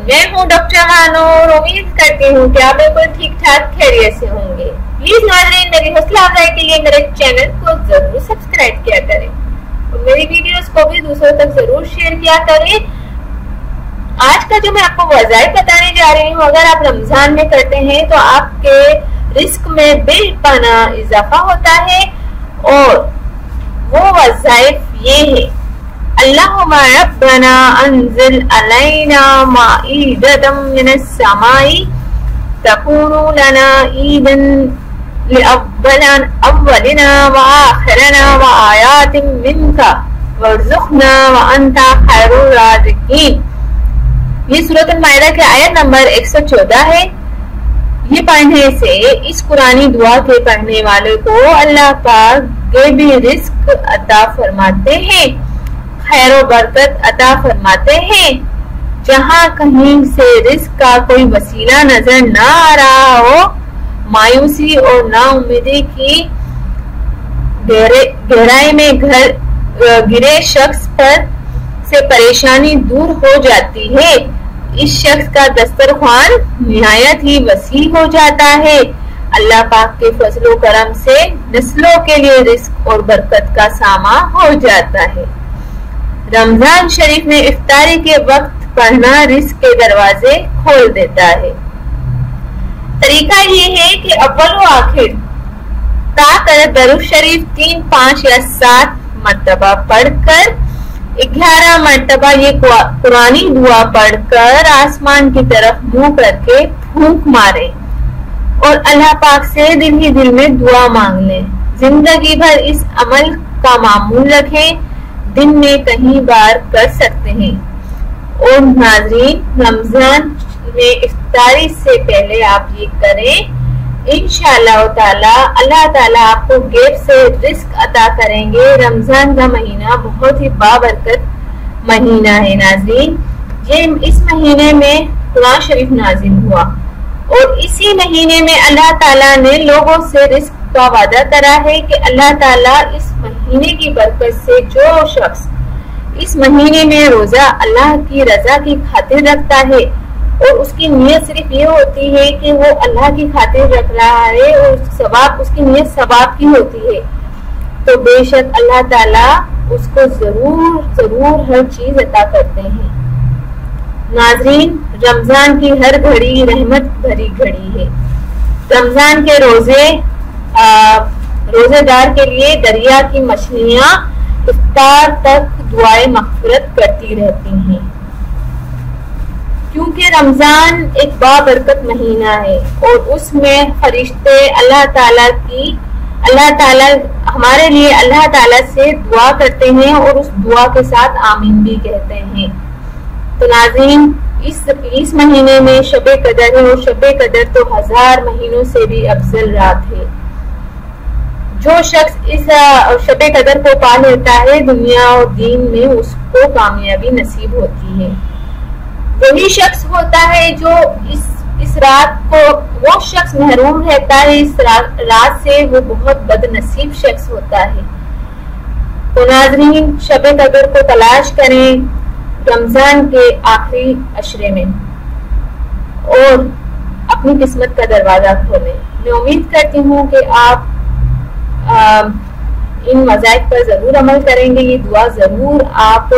मैं हूँ डॉक्टर मानूर। उम्मीद करती हूँ कि आप बिल्कुल ठीक ठाक खैरियत से होंगे। प्लीज नाज़रीन, मेरी हौसला अफजाई के लिए मेरे चैनल को जरूर सब्सक्राइब किया करें और मेरी वीडियोस को भी दूसरों तक जरूर शेयर किया करें। आज का जो मैं आपको वज़ाइफ बताने जा रही हूँ, अगर आप रमजान में करते हैं तो आपके रिस्क में बेपनाह इजाफा होता है और वो वज़ाइफ ये है, अल्लाहुम्मा रब्बना अनज़िल अलैना माइदतम मिनस समाई तकूनु लना ईदन लिअव्वलिना व आखिरना व आयातिम मिनका वरज़ुक़ना व अंता खैरुर राज़िक़ीन। ये सूरह अल-माइदा के आयत नंबर 114 है। ये पढ़ने से इस कुरानी दुआ के पढ़ने वाले को अल्लाह पाक गैबी रिस्क अता फरमाते हैं, खैर व बरकत अता फरमाते हैं। जहाँ कहीं से रिस्क का कोई वसीला नजर ना आ रहा हो, मायूसी और नाउम्मीदी की गहराई में गिरे शख्स पर से परेशानी दूर हो जाती है। इस शख्स का दस्तरख्वान निहायत ही वसी हो जाता है। अल्लाह पाक के फजलो करम से नस्लों के लिए रिस्क और बरकत का सामा हो जाता है। रमजान शरीफ में इफ्तारी के वक्त पढ़ना रिस्क के दरवाजे खोल देता है। तरीका ये है कि अव्वल व आखिर ताकर दरूद शरीफ 3, 5 या 7 मर्तबा पढ़कर 11 मर्तबा ये कुरानी दुआ पढ़कर आसमान की तरफ मुंह करके फूंक मारे और अल्लाह पाक से दिल ही दिल में दुआ मांग लें। जिंदगी भर इस अमल का मामूल रखें, दिन में कहीं बार कर सकते हैं। और नाज़रीन, रमजान में इफ्तारी से पहले आप ये करें, इंशाअल्लाह ताला अल्लाह ताला आपको गैब से रिस्क अता करेंगे। रमजान का महीना बहुत ही बाबरकत महीना है नाज़रीन। ये इस महीने में कुरान शरीफ नाजिल हुआ और इसी महीने में अल्लाह ताला ने लोगों से रिस्क का वादा करा है कि अल्लाह ताला इस महीने की बरकत से जो शख्स इस महीने में रोजा अल्लाह की रजा की खातिर रखता है और उसकी नीयत सिर्फ ये होती है कि वो अल्लाह की खातिर रख रहा है और उसकी नीयत सवाब की होती है, तो बेशक अल्लाह ताला उसको जरूर हर चीज अता करते हैं। नाज़रीन, रमजान की हर घड़ी रहमत भरी घड़ी है। रमजान के रोजेदार के लिए दरिया की मछलियां इफ्तार तक दुआए मग़फ़िरत करती रहती हैं, क्योंकि रमजान एक बाबरकत महीना है और उसमें फरिश्ते अल्लाह ताला हमारे लिए अल्लाह ताला से दुआ करते हैं और उस दुआ के साथ आमीन भी कहते हैं। तो नाज़रीन, इस महीने में शबे कदर है और शबे कदर तो 1000 महीनों से भी अफजल रात है। जो शख्स इस शबे कदर को पा लेता है, दुनिया और दीन में उसको कामयाबी नसीब होती है। वही शख्स होता है जो इस रात को, वो शख्स महरूम रहता है इस रात से, वो बहुत बदनसीब शख्स होता है। तो नाज़रीन, शबे कदर को तलाश करें रमजान के आखिरी अशरे में और अपनी किस्मत का दरवाजा खोलें। मैं उम्मीद करती हूँ कि आप इन वज़ाइफ पर जरूर अमल करेंगे। ये दुआ जरूर आप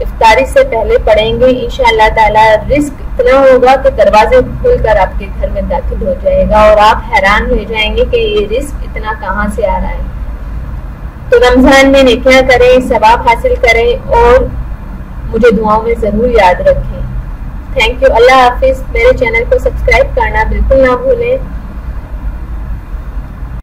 इफ्तारी से पहले पढ़ेंगे। इंशाअल्लाह ताला रिस्क इतना होगा कि दरवाजे खुलकर आपके घर में दाखिल हो जाएगा और आप हैरान हो जाएंगे कि ये रिस्क इतना कहाँ से आ रहा है। तो रमजान में नेकियां करें, सवाब हासिल करें और मुझे दुआओं में जरूर याद रखें। Thank you. अल्लाह हाफिज। मेरे चैनल को सब्सक्राइब करना बिल्कुल ना भूलें।